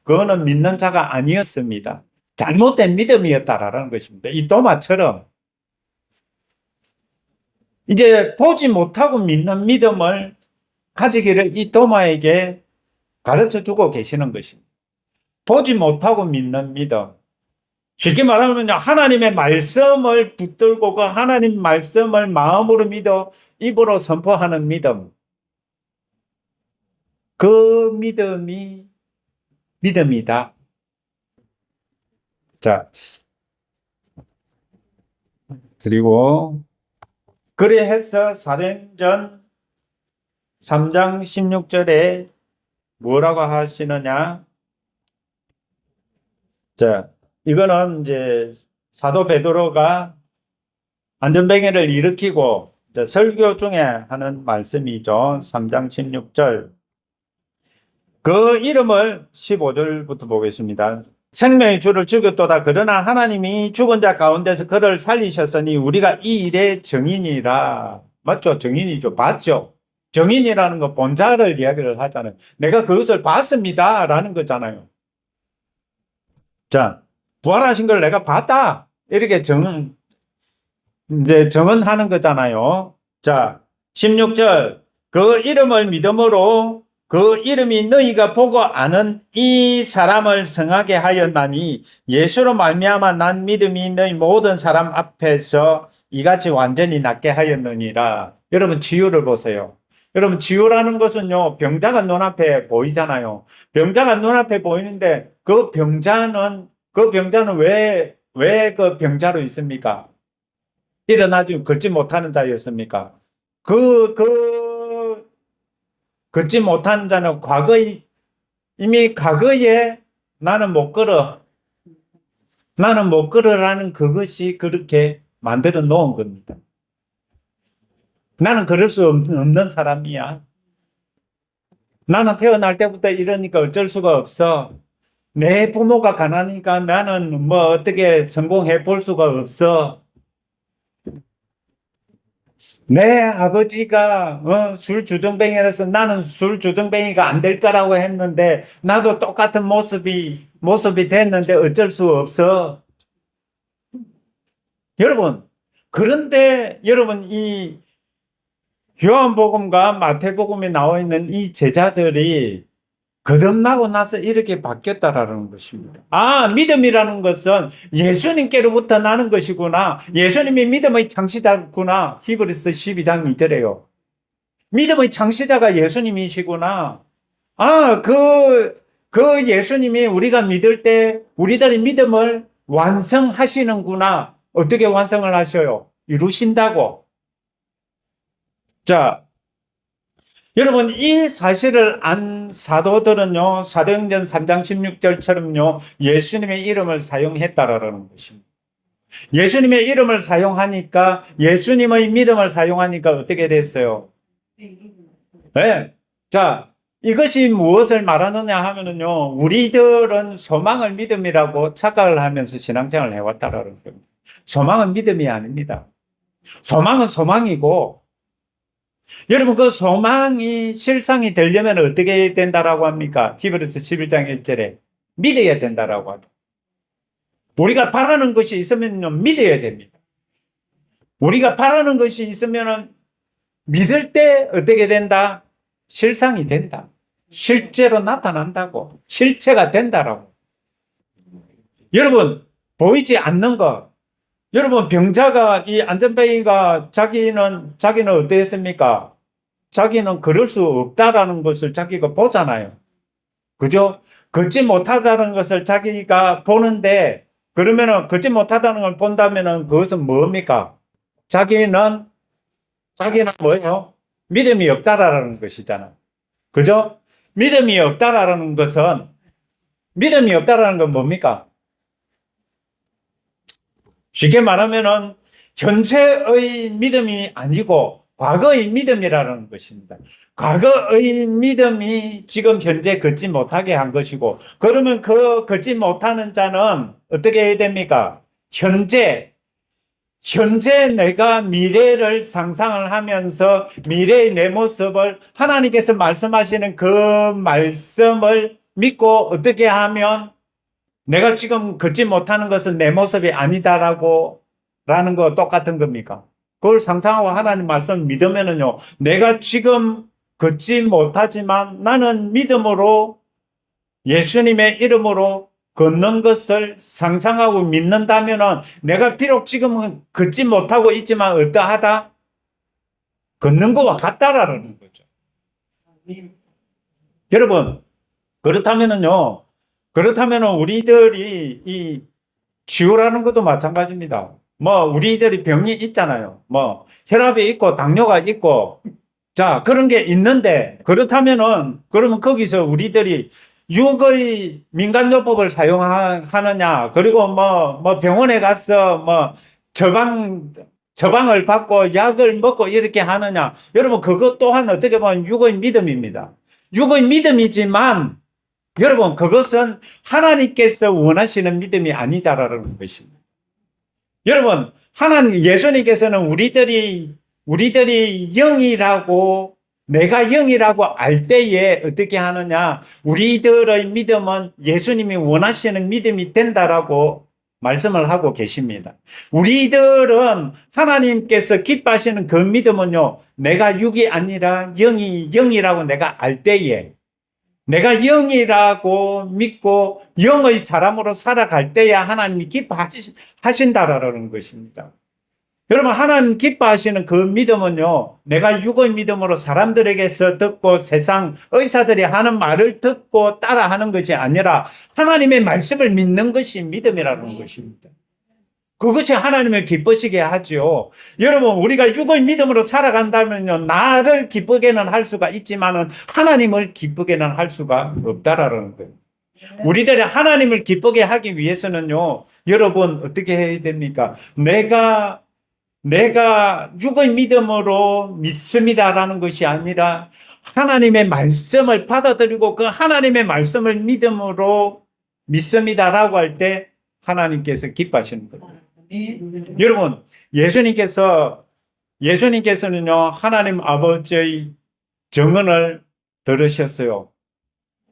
그거는 믿는 자가 아니었습니다. 잘못된 믿음이었다라는 것입니다. 이 도마처럼. 이제 보지 못하고 믿는 믿음을 가지기를 이 도마에게 가르쳐 주고 계시는 것입니다. 보지 못하고 믿는 믿음. 쉽게 말하면요, 하나님의 말씀을 붙들고 그 하나님 말씀을 마음으로 믿어 입으로 선포하는 믿음. 그 믿음이 믿음이다. 자, 그리고 그래서 사도행전 3장 16절에 뭐라고 하시느냐? 자, 이거는 이제 사도 베드로가 안전뱅이를 일으키고 설교 중에 하는 말씀이죠. 3장 16절. 그 이름을 15절부터 보겠습니다. 생명의 주를 죽였도다. 그러나 하나님이 죽은 자 가운데서 그를 살리셨으니 우리가 이 일의 증인이라. 맞죠? 증인이죠. 봤죠? 증인이라는 거 본자를 이야기를 하잖아요. 내가 그것을 봤습니다. 라는 거잖아요. 자, 부활하신 걸 내가 봤다. 이렇게 증언하는 거잖아요. 자, 16절. 그 이름을 믿음으로 그 이름이 너희가 보고 아는 이 사람을 성하게 하였나니 예수로 말미암아 난 믿음이 너희 모든 사람 앞에서 이같이 완전히 낫게 하였느니라. 여러분 치유를 보세요. 여러분 치유라는 것은요, 병자가 눈앞에 보이잖아요. 병자가 눈앞에 보이는데 그 병자는 왜 그 병자로 있습니까? 일어나지 걷지 못하는 자였습니까? 걷지 못하는 자는 이미 과거에 나는 못 걸어라는 그것이 그렇게 만들어 놓은 겁니다. 나는 걸을 수 없는 사람이야. 나는 태어날 때부터 이러니까 어쩔 수가 없어. 내 부모가 가난하니까 나는 뭐 어떻게 성공해 볼 수가 없어. 내 아버지가 술 주정뱅이라서 나는 술 주정뱅이가 안 될 거라고 했는데 나도 똑같은 모습이 됐는데 어쩔 수 없어. 여러분, 그런데 여러분 이 요한복음과 마태복음에 나와 있는 이 제자들이 거듭나고 나서 이렇게 바뀌었다라는 것입니다. 아, 믿음이라는 것은 예수님께로부터 나는 것이구나. 예수님이 믿음의 창시자구나. 히브리서 12장 2절에요. 믿음의 창시자가 예수님이시구나. 아, 그 예수님이 우리가 믿을 때 우리들의 믿음을 완성하시는구나. 어떻게 완성을 하셔요? 이루신다고. 자, 여러분, 이 사실을 안 사도들은요, 사도행전 3장 16절처럼요, 예수님의 이름을 사용했다라는 것입니다. 예수님의 이름을 사용하니까, 예수님의 믿음을 사용하니까 어떻게 됐어요? 네. 자, 이것이 무엇을 말하느냐 하면은요, 우리들은 소망을 믿음이라고 착각을 하면서 신앙생활을 해왔다라는 겁니다. 소망은 믿음이 아닙니다. 소망은 소망이고, 여러분, 그 소망이 실상이 되려면 어떻게 된다라고 합니까? 히브리서 11장 1절에 믿어야 된다라고 하죠. 우리가 바라는 것이 있으면 믿어야 됩니다. 우리가 바라는 것이 있으면 믿을 때 어떻게 된다? 실상이 된다. 실제로 나타난다고. 실체가 된다라고. 여러분, 보이지 않는 것. 여러분, 병자가 이 안전뱅이가 자기는 어땠습니까? 자기는 그럴 수 없다라는 것을 자기가 보잖아요. 그죠? 걷지 못하다는 것을 자기가 보는데, 그러면은 걷지 못하다는 걸 본다면은 그것은 뭡니까? 자기는 뭐예요? 믿음이 없다라는 것이잖아. 그죠? 믿음이 없다라는 건 뭡니까? 쉽게 말하면은 현재의 믿음이 아니고 과거의 믿음이라는 것입니다. 과거의 믿음이 지금 현재 걷지 못하게 한 것이고, 그러면 그 걷지 못하는 자는 어떻게 해야 됩니까? 현재 내가 미래를 상상을 하면서 미래의 내 모습을 하나님께서 말씀하시는 그 말씀을 믿고 어떻게 하면 내가 지금 걷지 못하는 것은 내 모습이 아니다라고 라는 거 똑같은 겁니까? 그걸 상상하고 하나님 말씀을 믿으면은요, 내가 지금 걷지 못하지만 나는 믿음으로 예수님의 이름으로 걷는 것을 상상하고 믿는다면은 내가 비록 지금은 걷지 못하고 있지만 어떠하다? 걷는 것과 같다라는 거죠. 여러분, 그렇다면은 우리들이 이 치유라는 것도 마찬가지입니다. 우리들이 병이 있잖아요. 혈압이 있고 당뇨가 있고, 자, 그런 게 있는데, 그러면 거기서 우리들이 육의 민간요법을 사용하느냐, 그리고 병원에 가서 처방을 받고 약을 먹고 이렇게 하느냐. 여러분, 그것 또한 어떻게 보면 육의 믿음입니다. 육의 믿음이지만, 여러분, 그것은 하나님께서 원하시는 믿음이 아니다라는 것입니다. 여러분, 예수님께서는 우리들이 영이라고, 내가 영이라고 알 때에 어떻게 하느냐, 우리들의 믿음은 예수님이 원하시는 믿음이 된다라고 말씀을 하고 계십니다. 우리들은 하나님께서 기뻐하시는 그 믿음은요, 내가 육이 아니라 영이라고 내가 알 때에, 내가 영이라고 믿고 영의 사람으로 살아갈 때야 하나님이 기뻐하신다라는 것입니다. 여러분, 하나님 기뻐하시는 그 믿음은요, 내가 육의 믿음으로 사람들에게서 듣고 세상 의사들이 하는 말을 듣고 따라하는 것이 아니라 하나님의 말씀을 믿는 것이 믿음이라는 것입니다. 그것이 하나님을 기쁘시게 하죠. 여러분, 우리가 육의 믿음으로 살아간다면요, 나를 기쁘게는 할 수가 있지만은 하나님을 기쁘게는 할 수가 없다라는 거예요. 우리들이 하나님을 기쁘게 하기 위해서는요, 여러분 어떻게 해야 됩니까? 내가 육의 믿음으로 믿습니다라는 것이 아니라 하나님의 말씀을 받아들이고 그 하나님의 말씀을 믿음으로 믿습니다라고 할 때 하나님께서 기뻐하시는 거예요. 여러분, 예수님께서는요, 하나님 아버지의 정언을 들으셨어요.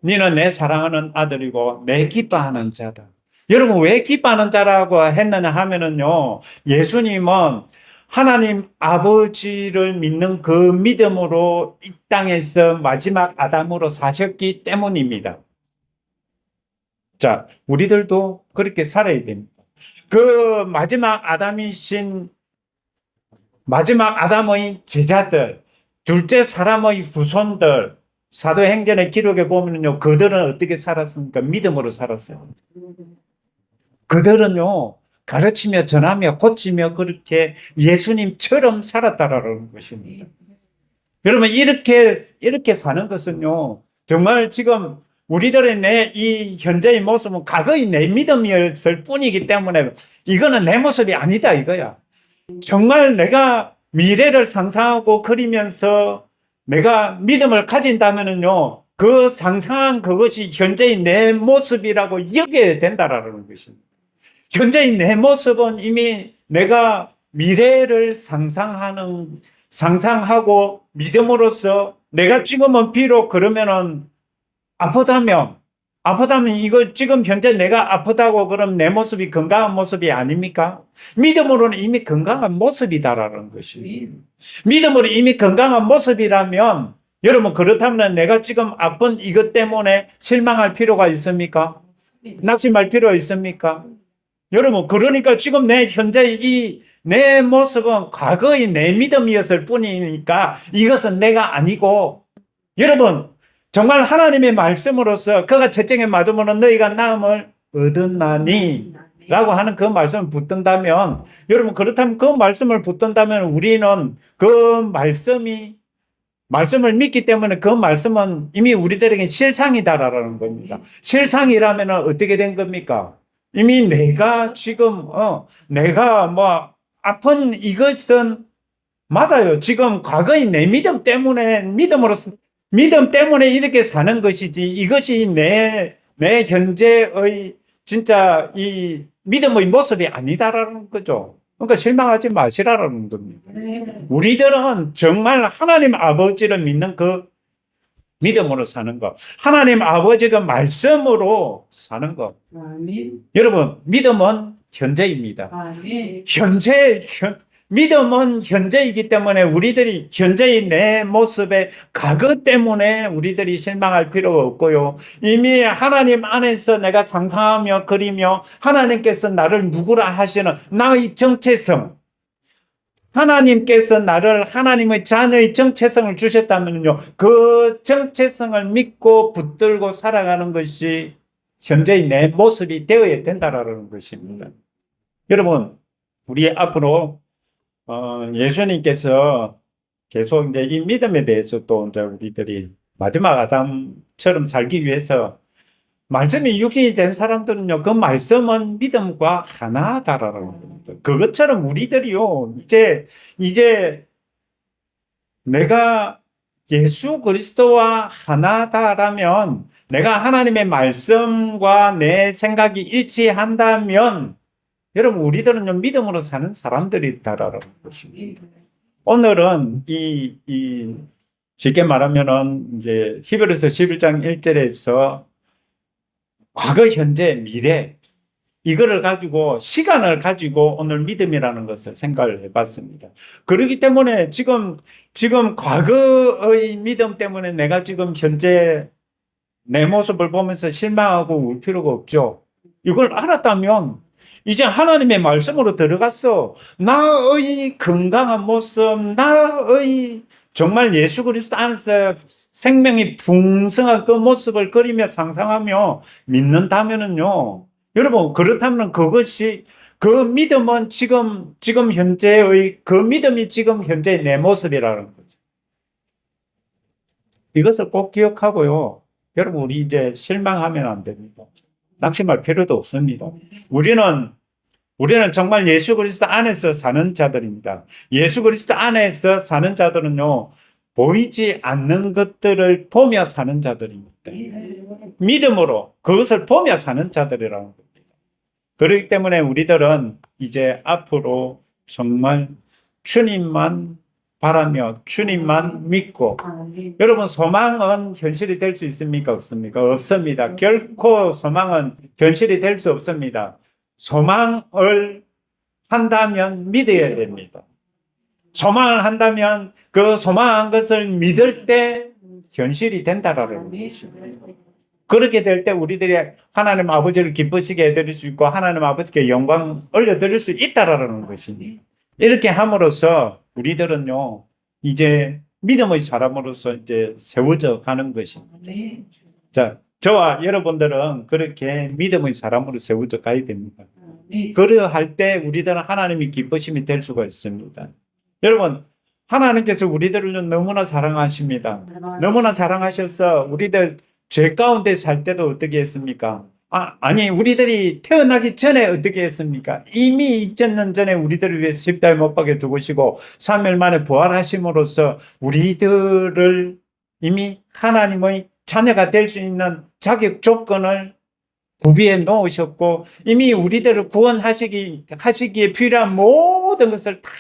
너는 내 사랑하는 아들이고 내 기뻐하는 자다. 여러분, 왜 기뻐하는 자라고 했느냐 하면은요, 예수님은 하나님 아버지를 믿는 그 믿음으로 이 땅에서 마지막 아담으로 사셨기 때문입니다. 자, 우리들도 그렇게 살아야 됩니다. 그 마지막 아담이신 마지막 아담의 제자들, 둘째 사람의 후손들, 사도행전의 기록에 보면요, 그들은 어떻게 살았습니까? 믿음으로 살았어요. 그들은요, 가르치며 전하며 고치며 그렇게 예수님처럼 살았다라는 것입니다. 여러분, 이렇게 사는 것은요, 정말 지금 우리들의 이 현재의 모습은 과거의 내 믿음이었을 뿐이기 때문에 이거는 내 모습이 아니다, 이거야. 정말 내가 미래를 상상하고 그리면서 내가 믿음을 가진다면은요, 그 상상한 그것이 현재의 내 모습이라고 여겨야 된다라는 것입니다. 현재의 내 모습은 이미 내가 미래를 상상하고 믿음으로써 내가 지금은 비록 그러면은 아프다면 이거 지금 현재 내가 아프다고 그럼 내 모습이 건강한 모습이 아닙니까? 믿음으로는 이미 건강한 모습이다라는 것이. 믿음으로 이미 건강한 모습이라면 여러분 그렇다면 내가 지금 아픈 이것 때문에 실망할 필요가 있습니까? 낙심할 필요가 있습니까? 여러분 그러니까 지금 내 현재 내 모습은 과거의 내 믿음이었을 뿐이니까 이것은 내가 아니고 여러분 정말 하나님의 말씀으로서 그가 채찍에 맞으면 너희가 나음을 얻었나니 라고 하는 그 말씀을 붙든다면 여러분 그렇다면 그 말씀을 붙든다면 우리는 그 말씀을 믿기 때문에 그 말씀은 이미 우리들에게 실상이다라는 겁니다. 실상이라면 어떻게 된 겁니까? 이미 내가 지금 내가 뭐 아픈 이것은 맞아요. 지금 과거의 내 믿음 때문에 믿음 때문에 이렇게 사는 것이지 이것이 내 현재의 진짜 이 믿음의 모습이 아니다라는 거죠. 그러니까 실망하지 마시라는 겁니다. 우리들은 정말 하나님 아버지를 믿는 그 믿음으로 사는 것, 하나님 아버지가 말씀으로 사는 것. 아멘. 여러분 믿음은 현재입니다. 아멘. 믿음은 현재이기 때문에 우리들이 현재의 내 모습에 과거 때문에 우리들이 실망할 필요가 없고요. 이미 하나님 안에서 내가 상상하며 그리며 하나님께서 나를 누구라 하시는 나의 정체성, 하나님께서 나를 하나님의 자녀의 정체성을 주셨다면요. 그 정체성을 믿고 붙들고 살아가는 것이 현재의 내 모습이 되어야 된다라는 것입니다. 여러분, 우리 앞으로 예수님께서 계속 이제 이 믿음에 대해서 또 이제 우리들이 마지막 아담처럼 살기 위해서 말씀이 육신이 된 사람들은요, 그 말씀은 믿음과 하나다라는 겁니다. 그것처럼 우리들이요, 이제 내가 예수 그리스도와 하나다라면 내가 하나님의 말씀과 내 생각이 일치한다면 여러분, 우리들은요, 믿음으로 사는 사람들이다라는 것입니다. 오늘은 쉽게 말하면은, 이제, 히브리서 11장 1절에서 과거, 현재, 미래, 이거를 가지고, 시간을 가지고 오늘 믿음이라는 것을 생각을 해봤습니다. 그렇기 때문에 지금 과거의 믿음 때문에 내가 지금 현재 내 모습을 보면서 실망하고 울 필요가 없죠. 이걸 알았다면, 이제 하나님의 말씀으로 들어갔어. 나의 건강한 모습, 나의 정말 예수 그리스도 안에서 생명이 풍성한 그 모습을 그리며 상상하며 믿는다면은요. 여러분, 그렇다면 그것이 그 믿음은 지금 현재의 그 믿음이 지금 현재의 내 모습이라는 거죠. 이것을 꼭 기억하고요. 여러분, 우리 이제 실망하면 안 됩니다. 낙심할 필요도 없습니다. 우리는 정말 예수 그리스도 안에서 사는 자들입니다. 예수 그리스도 안에서 사는 자들은요, 보이지 않는 것들을 보며 사는 자들입니다. 믿음으로 그것을 보며 사는 자들이라는 겁니다. 그렇기 때문에 우리들은 이제 앞으로 정말 주님만 바라며 주님만 믿고 여러분 소망은 현실이 될 수 있습니까? 없습니까? 없습니다. 결코 소망은 현실이 될 수 없습니다. 소망을 한다면 믿어야 됩니다. 소망을 한다면 그 소망한 것을 믿을 때 현실이 된다라는 거예요. 그렇게 될 때 우리들이 하나님 아버지를 기쁘시게 해드릴 수 있고 하나님 아버지께 영광 올려드릴 수 있다라는 것입니다. 이렇게 함으로써 우리들은요 이제 믿음의 사람으로서 이제 세워져 가는 것입니다. 아멘. 자, 저와 여러분들은 그렇게 믿음의 사람으로 세워져 가야 됩니다. 아멘. 그러할 때 우리들은 하나님이 기쁘심이 될 수가 있습니다. 여러분, 하나님께서 우리들을 너무나 사랑하십니다. 너무나 사랑하셔서 우리들 죄 가운데 살 때도 어떻게 했습니까? 아니, 우리들이 태어나기 전에 어떻게 했습니까? 이미 2000년 전에 우리들을 위해서 십자가에 못 박혀 죽으시고 3일 만에 부활하심으로써 우리들을 이미 하나님의 자녀가 될 수 있는 자격 조건을 구비해 놓으셨고 이미 우리들을 하시기에 필요한 모든 것을 다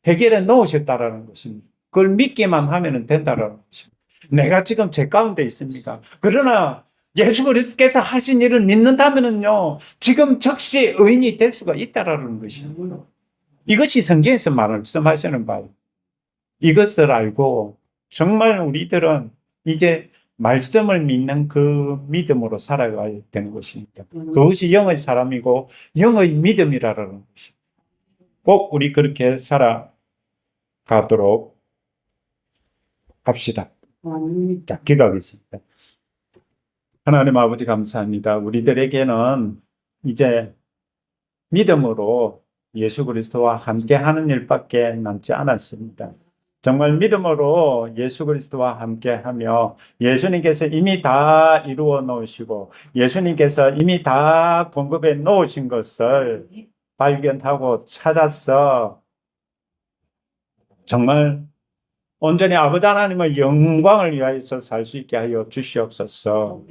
해결해 놓으셨다라는 것입니다. 그걸 믿기만 하면 된다라는 것입니다. 내가 지금 죄 가운데 있습니까? 그러나 예수 그리스도께서 하신 일을 믿는다면요 지금 즉시 의인이 될 수가 있다라는 것입니다. 이것이 성경에서 말씀하시는 바예요. 이것을 알고 정말 우리들은 이제 말씀을 믿는 그 믿음으로 살아가야 되는 것입니다. 그것이 영의 사람이고 영의 믿음이라는 것입니다. 꼭 우리 그렇게 살아가도록 합시다. 아멘. 자, 기도하겠습니다. 하나님 아버지 감사합니다. 우리들에게는 이제 믿음으로 예수 그리스도와 함께 하는 일밖에 남지 않았습니다. 정말 믿음으로 예수 그리스도와 함께 하며 예수님께서 이미 다 이루어 놓으시고 예수님께서 이미 다 공급해 놓으신 것을 발견하고 찾아서 정말 온전히 아버지 하나님의 영광을 위하여서 살 수 있게 하여 주시옵소서.